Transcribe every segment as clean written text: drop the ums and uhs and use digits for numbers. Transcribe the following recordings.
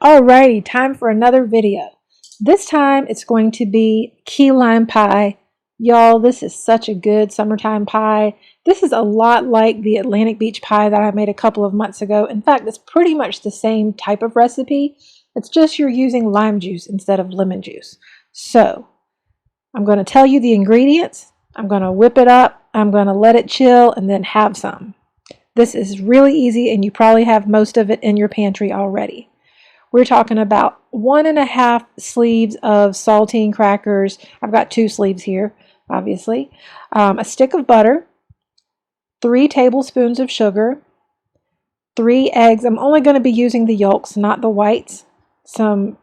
Alrighty, time for another video. This time it's going to be key lime pie. Y'all, this is such a good summertime pie. This is a lot like the Atlantic Beach pie that I made a couple of months ago. In fact, it's pretty much the same type of recipe. It's just you're using lime juice instead of lemon juice. So, I'm going to tell you the ingredients. I'm going to whip it up. I'm going to let it chill and then have some. This is really easy and you probably have most of it in your pantry already. We're talking about 1.5 sleeves of saltine crackers. I've got 2 sleeves here, obviously. A stick of butter, 3 tablespoons of sugar, 3 eggs. I'm only going to be using the yolks, not the whites. Some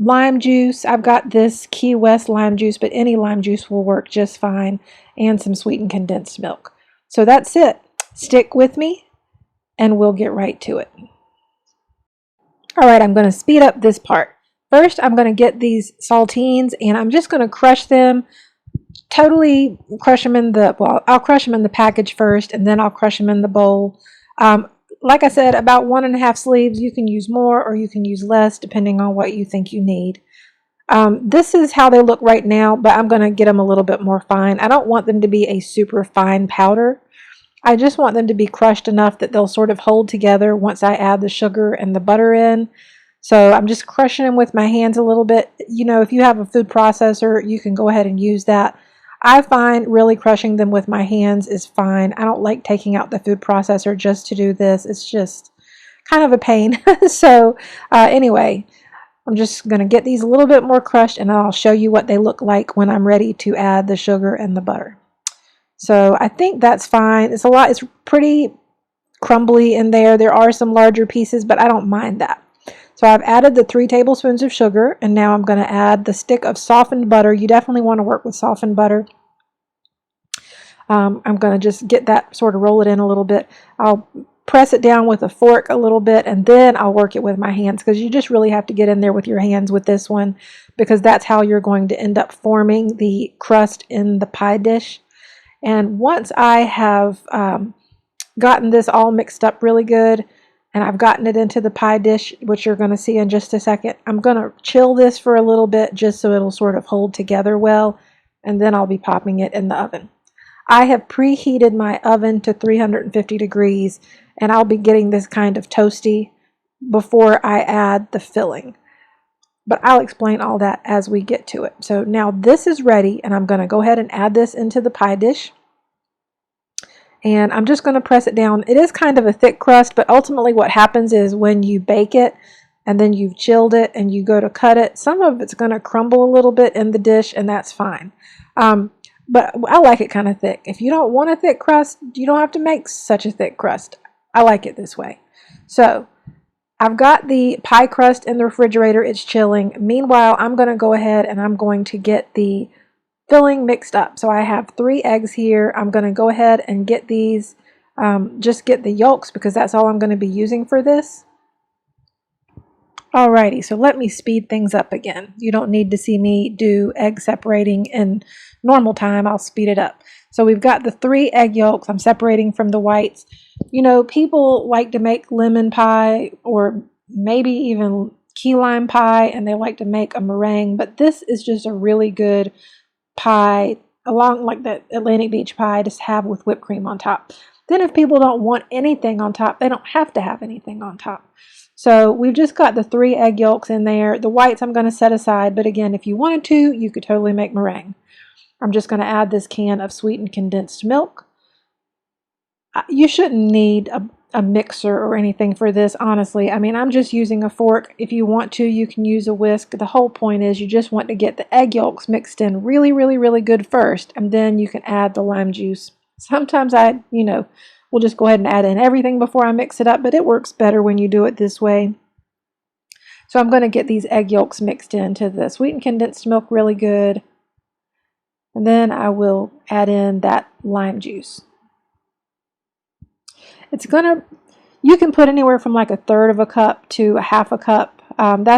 lime juice. I've got this Key West lime juice, but any lime juice will work just fine. And some sweetened condensed milk. So that's it. Stick with me and we'll get right to it. All right, I'm going to speed up this part. First, I'm going to get these saltines and I'm just going to crush them, totally crush them in the, well, I'll crush them in the package first and then I'll crush them in the bowl. Like I said, about 1.5 sleeves. You can use more or you can use less depending on what you think you need. This is how they look right now, but I'm going to get them a little bit more fine. I don't want them to be a super fine powder. I just want them to be crushed enough that they'll sort of hold together once I add the sugar and the butter in. So I'm just crushing them with my hands a little bit. You know, if you have a food processor, you can go ahead and use that. I find really crushing them with my hands is fine. I don't like taking out the food processor just to do this. It's just kind of a pain. So anyway, I'm just going to get these a little bit more crushed and I'll show you what they look like when I'm ready to add the sugar and the butter. So I think that's fine. It's pretty crumbly in there. There are some larger pieces, but I don't mind that. So I've added the 3 tablespoons of sugar, and now I'm going to add the stick of softened butter. You definitely want to work with softened butter. I'm going to just get that, sort of roll it in a little bit. I'll press it down with a fork a little bit, and then I'll work it with my hands, because you just really have to get in there with your hands with this one, because that's how you're going to end up forming the crust in the pie dish. And once I have gotten this all mixed up really good and I've gotten it into the pie dish, which you're going to see in just a second, I'm going to chill this for a little bit just so it'll sort of hold together well, and then I'll be popping it in the oven. I have preheated my oven to 350 degrees and I'll be getting this kind of toasty before I add the filling. But I'll explain all that as we get to it. So now this is ready and I'm going to go ahead and add this into the pie dish. And I'm just going to press it down. It is kind of a thick crust, but ultimately what happens is when you bake it and then you've chilled it and you go to cut it, some of it's going to crumble a little bit in the dish and that's fine. But I like it kind of thick. If you don't want a thick crust, you don't have to make such a thick crust. I like it this way. So I've got the pie crust in the refrigerator. It's chilling. Meanwhile, I'm going to go ahead and I'm going to get the filling mixed up. So I have 3 eggs here. I'm going to go ahead and get these, just get the yolks because that's all I'm going to be using for this. Alrighty, so let me speed things up again. You don't need to see me do egg separating in normal time. I'll speed it up. So we've got the 3 egg yolks. I'm separating from the whites. You know, people like to make lemon pie or maybe even key lime pie, and they like to make a meringue, but this is just a really good pie, along like the Atlantic Beach pie, just have with whipped cream on top. Then if people don't want anything on top, they don't have to have anything on top. So we've just got the 3 egg yolks in there. The whites I'm going to set aside, but again, if you wanted to, you could totally make meringue. I'm just going to add this can of sweetened condensed milk. You shouldn't need a mixer or anything for this, honestly. I mean, I'm just using a fork. If you want to, you can use a whisk. The whole point is you just want to get the egg yolks mixed in really, really, really good first, and then you can add the lime juice. Sometimes we'll just go ahead and add in everything before I mix it up, but it works better when you do it this way. So I'm going to get these egg yolks mixed into the sweetened condensed milk really good, and then I will add in that lime juice. You can put anywhere from like 1/3 of a cup to 1/2 cup.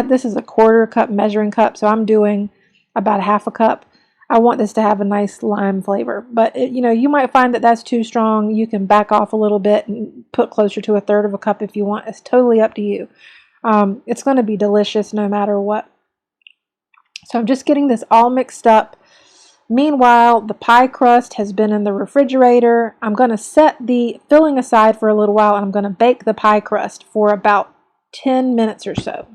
This is a 1/4 cup measuring cup, so I'm doing about 1/2 cup. I want this to have a nice lime flavor, but you might find that that's too strong. You can back off a little bit and put closer to 1/3 of a cup if you want. It's totally up to you. It's going to be delicious no matter what. So I'm just getting this all mixed up. Meanwhile, the pie crust has been in the refrigerator. I'm going to set the filling aside for a little while, and I'm going to bake the pie crust for about 10 minutes or so.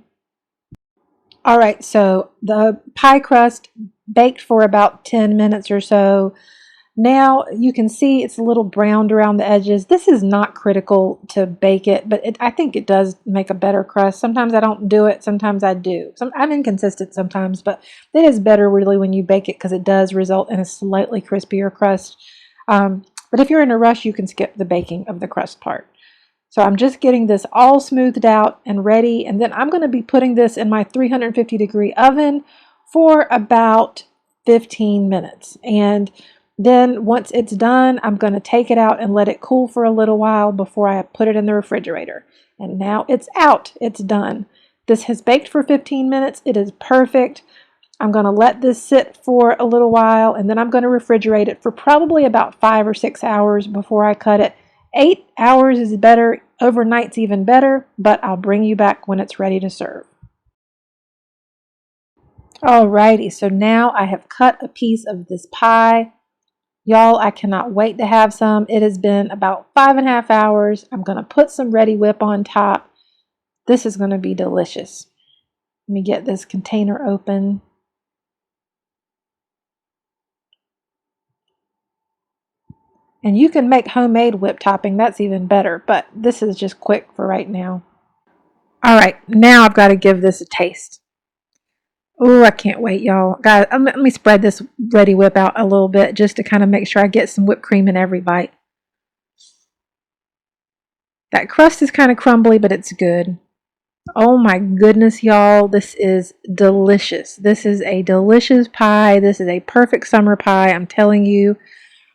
All right, so the pie crust baked for about 10 minutes or so. Now you can see it's a little browned around the edges. This is not critical to bake it, but I think it does make a better crust. Sometimes I don't do it, sometimes I do. I'm inconsistent sometimes, but it is better really when you bake it because it does result in a slightly crispier crust. But if you're in a rush, you can skip the baking of the crust part. So I'm just getting this all smoothed out and ready, and then I'm going to be putting this in my 350-degree oven for about 15 minutes. And then once it's done, I'm going to take it out and let it cool for a little while before I put it in the refrigerator. And now it's out. It's done. This has baked for 15 minutes. It is perfect. I'm going to let this sit for a little while, and then I'm going to refrigerate it for probably about 5 or 6 hours before I cut it. 8 hours is better. Overnight's even better, but I'll bring you back when it's ready to serve. Alrighty, so now I have cut a piece of this pie. Y'all, I cannot wait to have some. It has been about 5.5 hours. I'm going to put some Ready Whip on top. This is going to be delicious. Let me get this container open. And you can make homemade whip topping. That's even better, but this is just quick for right now. All right, now I've got to give this a taste. Oh, I can't wait, y'all. Guys, let me spread this Ready Whip out a little bit just to kind of make sure I get some whipped cream in every bite. That crust is kind of crumbly, but it's good. Oh my goodness, y'all. This is delicious. This is a delicious pie. This is a perfect summer pie. I'm telling you.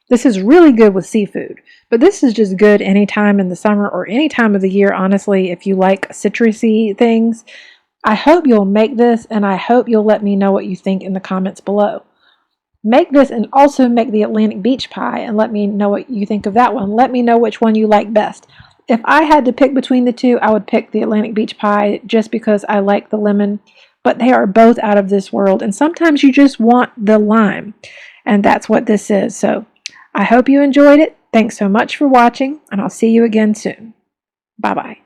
This is really good with seafood, but this is just good anytime in the summer or any time of the year, honestly, if you like citrusy things. I hope you'll make this, and I hope you'll let me know what you think in the comments below. Make this and also make the Atlantic Beach pie and let me know what you think of that one. Let me know which one you like best. If I had to pick between the two, I would pick the Atlantic Beach pie just because I like the lemon, but they are both out of this world, and sometimes you just want the lime, and that's what this is. So I hope you enjoyed it. Thanks so much for watching, and I'll see you again soon. Bye-bye.